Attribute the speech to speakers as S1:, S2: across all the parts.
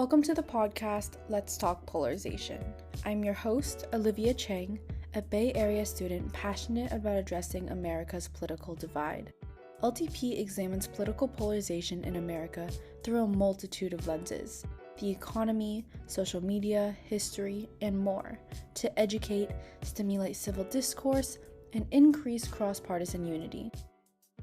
S1: Welcome to the podcast, Let's Talk Polarization. I'm your host, Olivia Chiang, a Bay Area student passionate about addressing America's political divide. LTP examines political polarization in America through a multitude of lenses, the economy, social media, history, and more, to educate, stimulate civil discourse, and increase cross-partisan unity.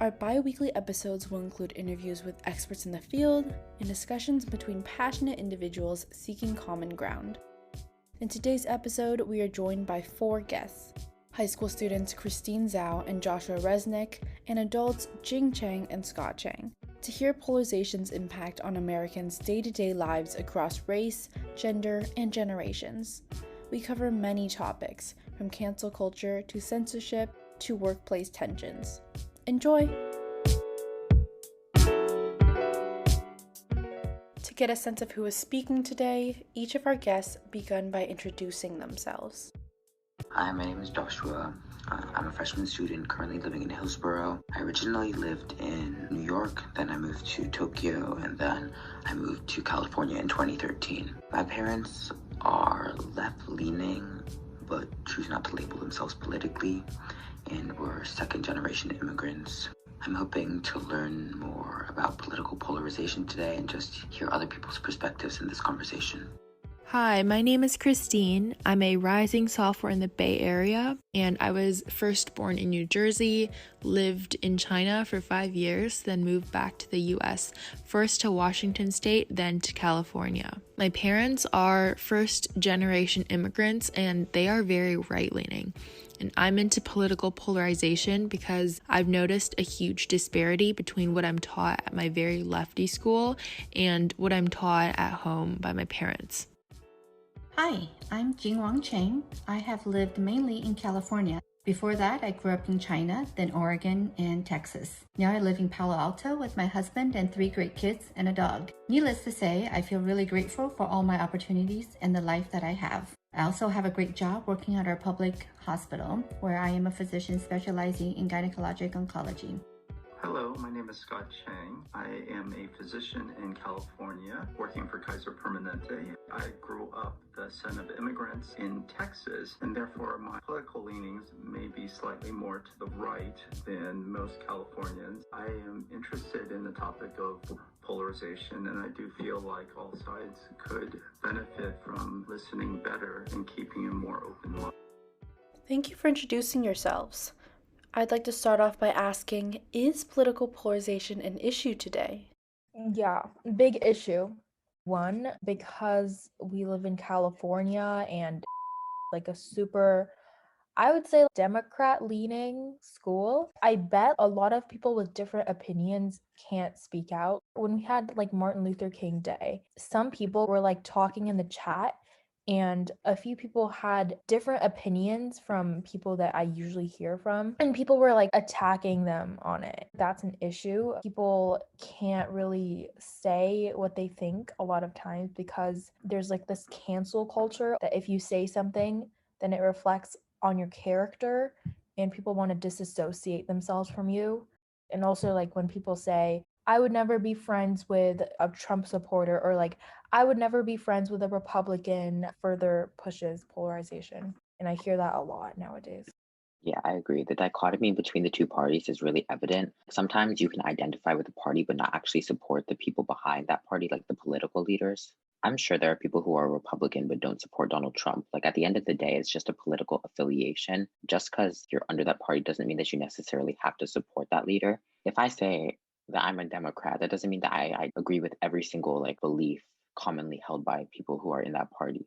S1: Our bi-weekly episodes will include interviews with experts in the field and discussions between passionate individuals seeking common ground. In today's episode, we are joined by 4 guests: high school students Christine Zhao and Joshua Rezneck, and adults Jing Chiang and Scott Chiang, to hear polarization's impact on Americans' day-to-day lives across race, gender, and generations. We cover many topics, from cancel culture to censorship to workplace tensions. Enjoy! To get a sense of who is speaking today, each of our guests begun by introducing themselves.
S2: Hi, my name is Joshua. I'm a freshman student currently living in Hillsborough. I originally lived in New York, then I moved to Tokyo, and then I moved to California in 2013. My parents are left-leaning, but choose not to label themselves politically, and we're second-generation immigrants. I'm hoping to learn more about political polarization today and just hear other people's perspectives in this conversation.
S3: Hi, my name is Christine. I'm a rising sophomore in the Bay Area, and I was first born in New Jersey, lived in China for 5 years, then moved back to the US, first to Washington State, then to California. My parents are first-generation immigrants, and they are very right-leaning. And I'm into political polarization because I've noticed a huge disparity between what I'm taught at my very lefty school and what I'm taught at home by my parents.
S4: Hi, I'm Jing. I have lived mainly in California. Before that, I grew up in China, then Oregon, and Texas. Now I live in Palo Alto with my husband and 3 great kids and a dog. Needless to say, I feel really grateful for all my opportunities and the life that I have. I also have a great job working at our public hospital, where I am a physician specializing in gynecologic oncology.
S5: Hello, my name is Scott Chiang. I am a physician in California working for Kaiser Permanente. I grew up the son of immigrants in Texas, and therefore my political leanings may be slightly more to the right than most Californians. I am interested in the topic of polarization, and I do feel like all sides could benefit from listening better and keeping a more open mind.
S1: Thank you for introducing yourselves. I'd like to start off by asking, is political polarization an issue today?
S6: Yeah, big issue. One, because we live in California and like a super, I would say, Democrat-leaning school. I bet a lot of people with different opinions can't speak out. When we had like Martin Luther King Day, some people were like talking in the chat, and a few people had different opinions from people that I usually hear from, and people were like attacking them on it. That's an issue. People can't really say what they think a lot of times because there's like this cancel culture that if you say something, then it reflects on your character, and people want to disassociate themselves from you. And also, like, when people say, I would never be friends with a Trump supporter, or like, I would never be friends with a Republican, further pushes polarization. And I hear that a lot nowadays.
S2: Yeah, I agree. The dichotomy between the two parties is really evident. Sometimes you can identify with a party but not actually support the people behind that party, like the political leaders. I'm sure there are people who are Republican but don't support Donald Trump. Like, at the end of the day, it's just a political affiliation. Just because you're under that party doesn't mean that you necessarily have to support that leader. If I say that I'm a Democrat, that doesn't mean that I agree with every single like belief commonly held by people who are in that party.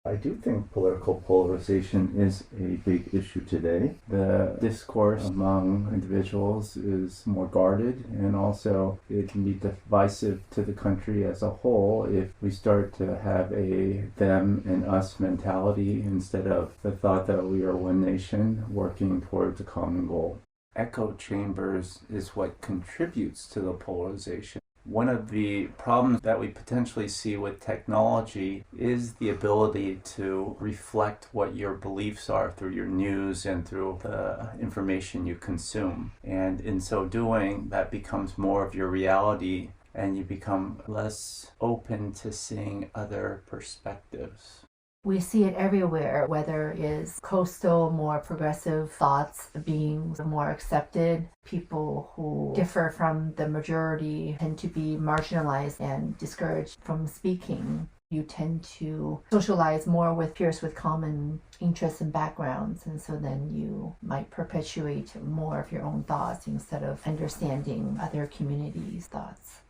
S7: I do think political polarization is a big issue today. The discourse among individuals is more guarded, and also it can be divisive to the country as a whole if we start to have a them and us mentality instead of the thought that we are one nation working towards a common goal. Echo chambers is what contributes to the polarization. One of the problems that we potentially see with technology is the ability to reflect what your beliefs are through your news and through the information you consume. And in so doing, that becomes more of your reality and you become less open to seeing other perspectives.
S4: We see it everywhere, whether it's coastal, more progressive thoughts being more accepted. People who differ from the majority tend to be marginalized and discouraged from speaking. You tend to socialize more with peers with common interests and backgrounds, and so then you might perpetuate more of your own thoughts instead of understanding other communities' thoughts.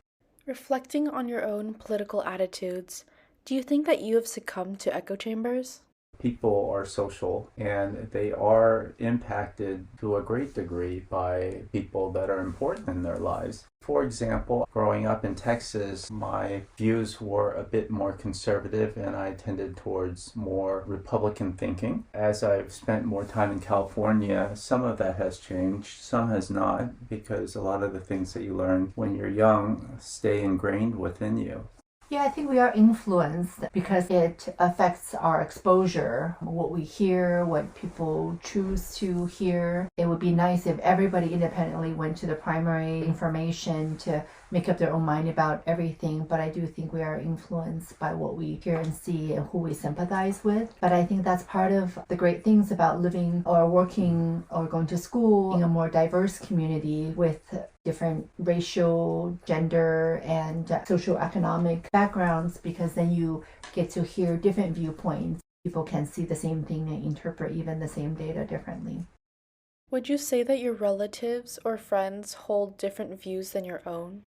S1: Reflecting on your own political attitudes, do you think that you have succumbed to echo chambers?
S7: People are social and they are impacted to a great degree by people that are important in their lives. For example, growing up in Texas, my views were a bit more conservative and I tended towards more Republican thinking. As I've spent more time in California, some of that has changed, some has not, because a lot of the things that you learn when you're young stay ingrained within you.
S4: Yeah, I think we are influenced because it affects our exposure, what we hear, what people choose to hear. It would be nice if everybody independently went to the primary information to make up their own mind about everything, but I do think we are influenced by what we hear and see and who we sympathize with. But I think that's part of the great things about living or working or going to school in a more diverse community with different racial, gender, and socioeconomic backgrounds, because then you get to hear different viewpoints. People can see the same thing and interpret even the same data differently.
S1: Would you say that your relatives or friends hold different views than your own?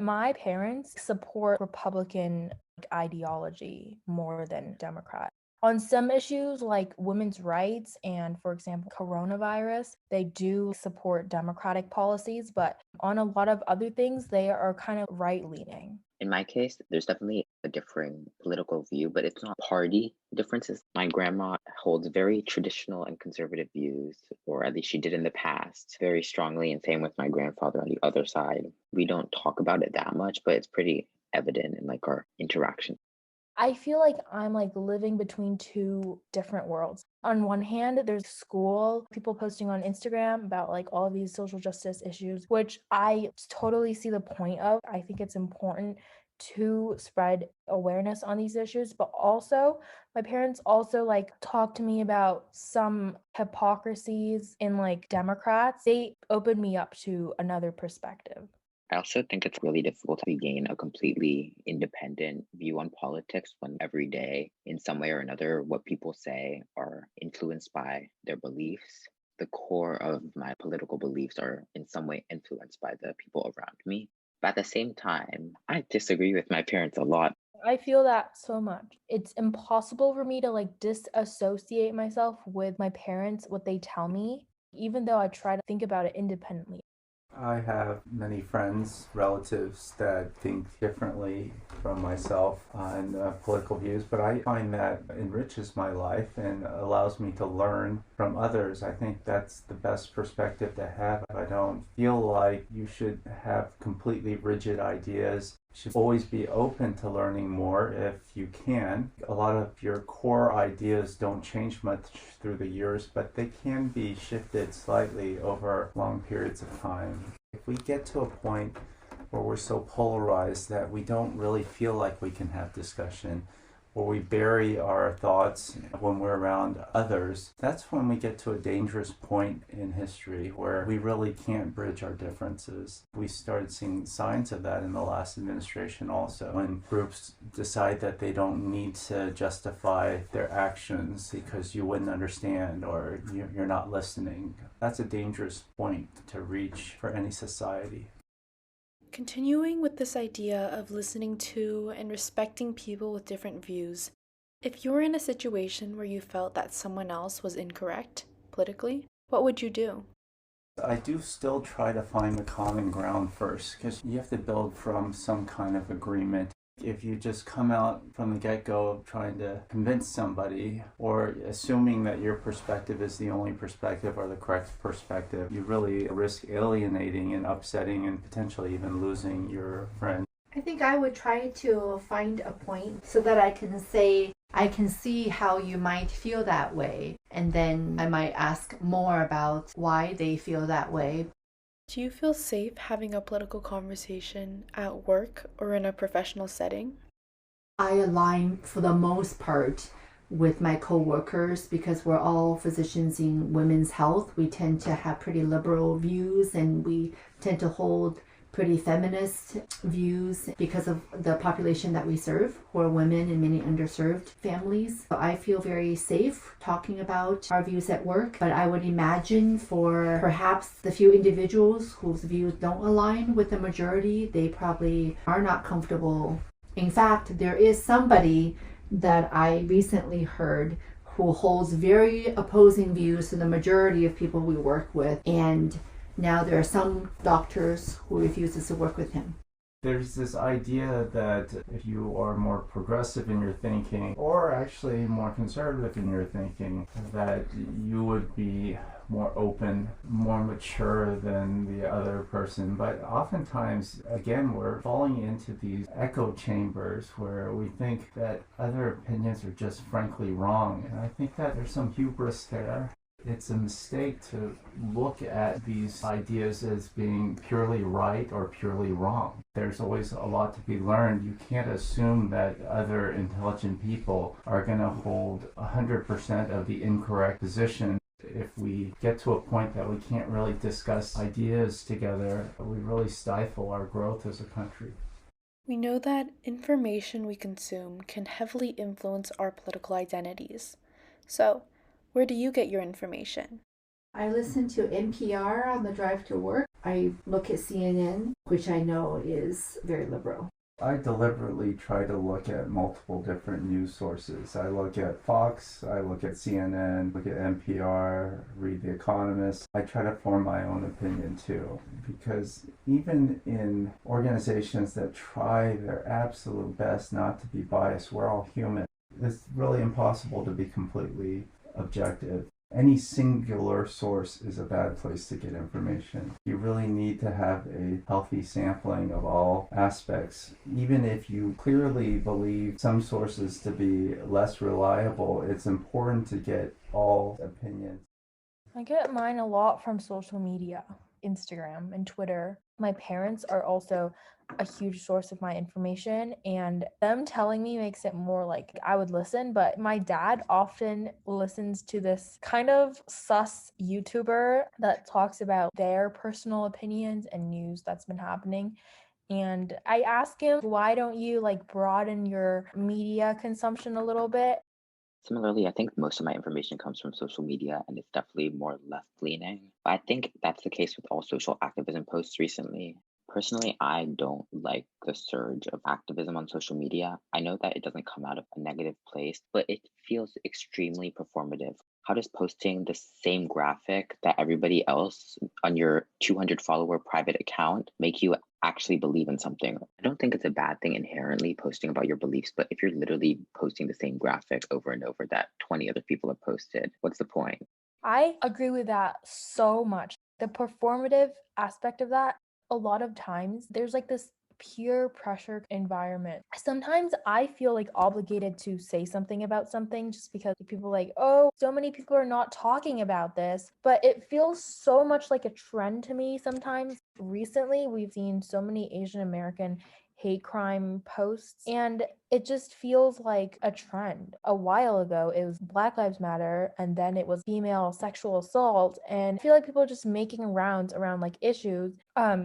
S6: My parents support Republican ideology more than Democrat. On some issues like women's rights and, for example, coronavirus, they do support Democratic policies, but on a lot of other things, they are kind of right-leaning.
S2: In my case, there's definitely a differing political view, but it's not party differences. My grandma holds very traditional and conservative views, or at least she did in the past, very strongly, and same with my grandfather on the other side. We don't talk about it that much, but it's pretty evident in like our interaction.
S6: I feel like I'm living between two different worlds. On one hand, there's school, people posting on Instagram about all of these social justice issues, which I totally see the point of. I think it's important to spread awareness on these issues, but also my parents also talk to me about some hypocrisies in Democrats. They opened me up to another perspective.
S2: I also think it's really difficult to gain a completely independent view on politics when every day, in some way or another, what people say are influenced by their beliefs. The core of my political beliefs are in some way influenced by the people around me. But at the same time, I disagree with my parents a lot.
S6: I feel that so much. It's impossible for me to disassociate myself with my parents, what they tell me, even though I try to think about it independently.
S7: I have many friends, relatives that think differently from myself on political views, but I find that enriches my life and allows me to learn from others. I think that's the best perspective to have. I don't feel like you should have completely rigid ideas. You should always be open to learning more if you can. A lot of your core ideas don't change much through the years, but they can be shifted slightly over long periods of time. If we get to a point where we're so polarized that we don't really feel like we can have discussion, or we bury our thoughts when we're around others, that's when we get to a dangerous point in history where we really can't bridge our differences. We started seeing signs of that in the last administration also, when groups decide that they don't need to justify their actions because you wouldn't understand or you're not listening. That's a dangerous point to reach for any society.
S1: Continuing with this idea of listening to and respecting people with different views, if you were in a situation where you felt that someone else was incorrect politically, what would you do?
S7: I do still try to find the common ground first, because you have to build from some kind of agreement. If you just come out from the get-go trying to convince somebody or assuming that your perspective is the only perspective or the correct perspective, you really risk alienating and upsetting and potentially even losing your friend.
S4: I think I would try to find a point so that I can say, I can see how you might feel that way. And then I might ask more about why they feel that way.
S1: Do you feel safe having a political conversation at work or in a professional setting?
S4: I align for the most part with my coworkers because we're all physicians in women's health. We tend to have pretty liberal views and we tend to hold pretty feminist views because of the population that we serve, who are women in many underserved families. So I feel very safe talking about our views at work, but I would imagine for perhaps the few individuals whose views don't align with the majority, they probably are not comfortable. In fact, there is somebody that I recently heard who holds very opposing views to the majority of people we work with, and now there are some doctors who refuses to work with him.
S7: There's this idea that if you are more progressive in your thinking, or actually more conservative in your thinking, that you would be more open, more mature than the other person. But oftentimes, again, we're falling into these echo chambers where we think that other opinions are just frankly wrong. And I think that there's some hubris there. It's a mistake to look at these ideas as being purely right or purely wrong. There's always a lot to be learned. You can't assume that other intelligent people are going to hold 100% of the incorrect position. If we get to a point that we can't really discuss ideas together, we really stifle our growth as a country.
S1: We know that information we consume can heavily influence our political identities. So, where do you get your information?
S4: I listen to NPR on the drive to work. I look at CNN, which I know is very liberal.
S7: I deliberately try to look at multiple different news sources. I look at Fox, I look at CNN, look at NPR, read The Economist. I try to form my own opinion too, because even in organizations that try their absolute best not to be biased, we're all human. It's really impossible to be completely objective. Any singular source is a bad place to get information. You really need to have a healthy sampling of all aspects. Even if you clearly believe some sources to be less reliable, it's important to get all opinions.
S6: I get mine a lot from social media, Instagram and Twitter. My parents are also a huge source of my information, and them telling me makes it more like I would listen. But my dad often listens to this kind of sus YouTuber that talks about their personal opinions and news that's been happening. And I ask him, why don't you like broaden your media consumption a little bit?
S2: Similarly, I think most of my information comes from social media and it's definitely more left leaning. But I think that's the case with all social activism posts recently. Personally, I don't like the surge of activism on social media. I know that it doesn't come out of a negative place, but it feels extremely performative. How does posting the same graphic that everybody else on your 200 follower private account make you actually believe in something? I don't think it's a bad thing inherently posting about your beliefs, but if you're literally posting the same graphic over and over that 20 other people have posted, what's the point?
S6: I agree with that so much. The performative aspect of that, a lot of times there's like this peer pressure environment. Sometimes I feel like obligated to say something about something just because people are like, oh, so many people are not talking about this. But it feels so much like a trend to me sometimes. Recently, we've seen so many Asian American hate crime posts, and it just feels like a trend. A while ago, it was Black Lives Matter, and then it was female sexual assault, and I feel like people are just making rounds around like issues.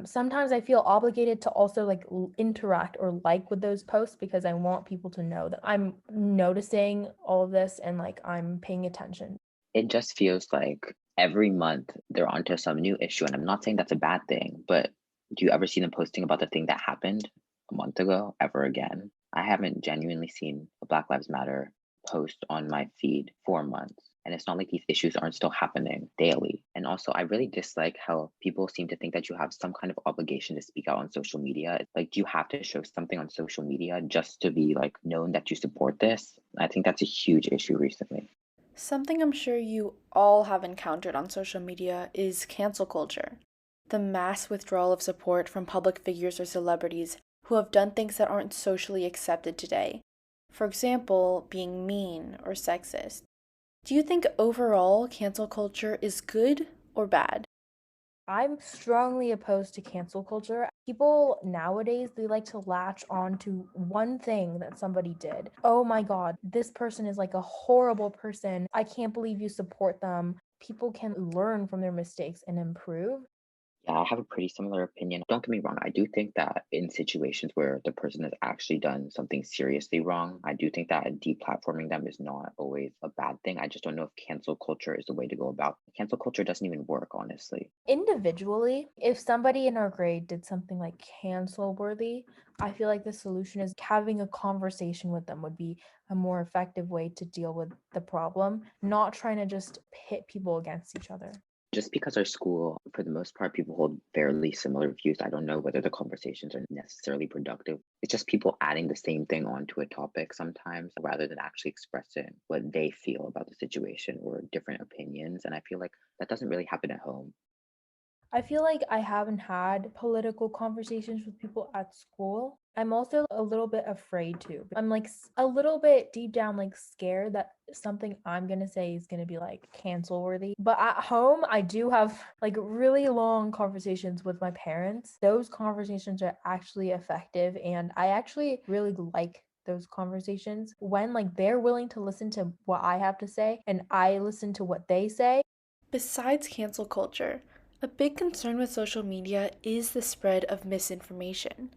S6: Sometimes I feel obligated to also like interact or like with those posts because I want people to know that I'm noticing all of this and like I'm paying attention.
S2: It just feels like every month they're onto some new issue. And I'm not saying that's a bad thing, but do you ever see them posting about the thing that happened a month ago ever again? I haven't genuinely seen a Black Lives Matter post on my feed for months. And it's not like these issues aren't still happening daily. And also, I really dislike how people seem to think that you have some kind of obligation to speak out on social media. Like, do you have to show something on social media just to be like known that you support this? I think that's a huge issue recently.
S1: Something I'm sure you all have encountered on social media is cancel culture. The mass withdrawal of support from public figures or celebrities who have done things that aren't socially accepted today. For example, being mean or sexist. Do you think overall cancel culture is good or bad?
S6: I'm strongly opposed to cancel culture. People nowadays, they like to latch on to one thing that somebody did. Oh my God, this person is like a horrible person. I can't believe you support them. People can learn from their mistakes and improve.
S2: Yeah, I have a pretty similar opinion. Don't get me wrong, I do think that in situations where the person has actually done something seriously wrong, I do think that deplatforming them is not always a bad thing. I just don't know if cancel culture is the way to go about it. Cancel culture doesn't even work, honestly.
S6: Individually, if somebody in our grade did something like cancel worthy, I feel like the solution is having a conversation with them would be a more effective way to deal with the problem, not trying to just pit people against each other.
S2: Just because our school, for the most part, people hold fairly similar views, I don't know whether the conversations are necessarily productive. It's just people adding the same thing onto a topic sometimes rather than actually expressing what they feel about the situation or different opinions. And I feel like that doesn't really happen at home.
S6: I feel like I haven't had political conversations with people at school. I'm also a little bit afraid to. I'm like a little bit deep down, like scared that something I'm gonna say is gonna be like cancel worthy. But at home, I do have like really long conversations with my parents. Those conversations are actually effective, and I actually really like those conversations when like they're willing to listen to what I have to say and I listen to what they say.
S1: Besides cancel culture, a big concern with social media is the spread of misinformation.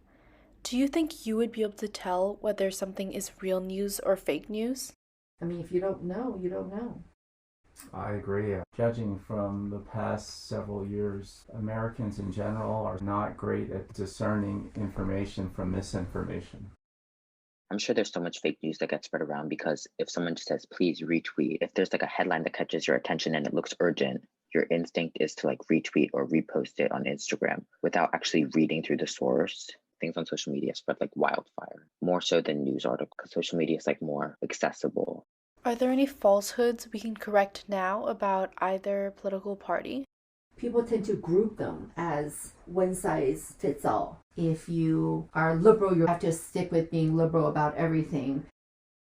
S1: Do you think you would be able to tell whether something is real news or fake news?
S8: I mean, if you don't know, you don't know.
S7: I agree. Judging from the past several years, Americans in general are not great at discerning information from misinformation.
S2: I'm sure there's so much fake news that gets spread around because if someone just says, please retweet, if there's like a headline that catches your attention and it looks urgent, your instinct is to like retweet or repost it on Instagram without actually reading through the source. Things on social media spread like wildfire, more so than news articles, because social media is like more accessible.
S1: Are there any falsehoods we can correct now about either political party?
S8: People tend to group them as one size fits all. If you are liberal, you have to stick with being liberal about everything.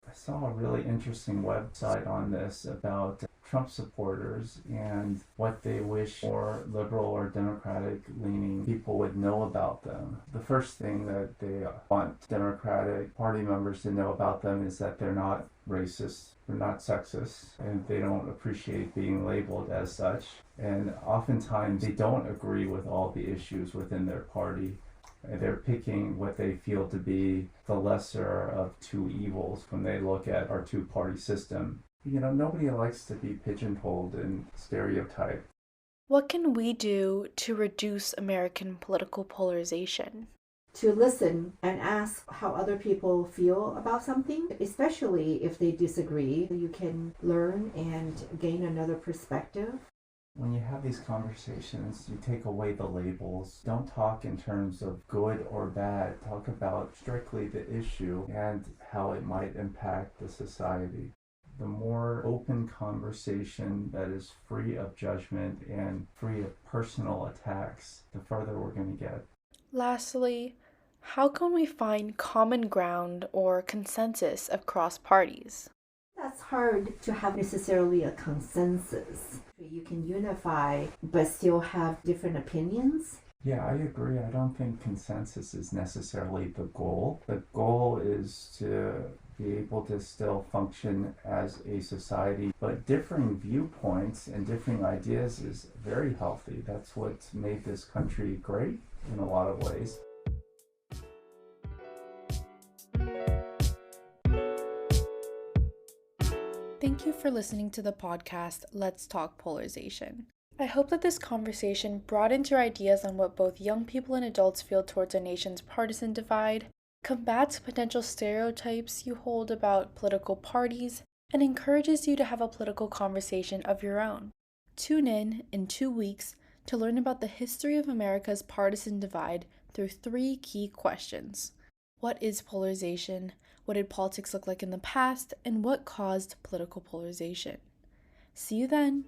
S7: I saw a really interesting website on this about Trump supporters and what they wish more liberal or Democratic leaning people would know about them. The first thing that they want Democratic Party members to know about them is that they're not racist, they're not sexist, and they don't appreciate being labeled as such. And oftentimes they don't agree with all the issues within their party. They're picking what they feel to be the lesser of two evils when they look at our two-party system. You know, nobody likes to be pigeonholed and stereotyped.
S1: What can we do to reduce American political polarization?
S8: To listen and ask how other people feel about something, especially if they disagree. You can learn and gain another perspective.
S7: When you have these conversations, you take away the labels. Don't talk in terms of good or bad. Talk about strictly the issue and how it might impact the society. The more open conversation that is free of judgment and free of personal attacks, the further we're going to get.
S1: Lastly, how can we find common ground or consensus across parties?
S8: That's hard to have necessarily a consensus. You can unify but still have different opinions.
S7: Yeah, I agree. I don't think consensus is necessarily the goal. The goal is to be able to still function as a society, but differing viewpoints and differing ideas is very healthy. That's what's made this country great in a lot of ways.
S1: Thank you for listening to the podcast, Let's Talk Polarization. I hope that this conversation broadens your ideas on what both young people and adults feel towards our nation's partisan divide, combats potential stereotypes you hold about political parties, and encourages you to have a political conversation of your own. Tune in 2 weeks to learn about the history of America's partisan divide through 3 key questions. What is polarization? What did politics look like in the past? And what caused political polarization? See you then!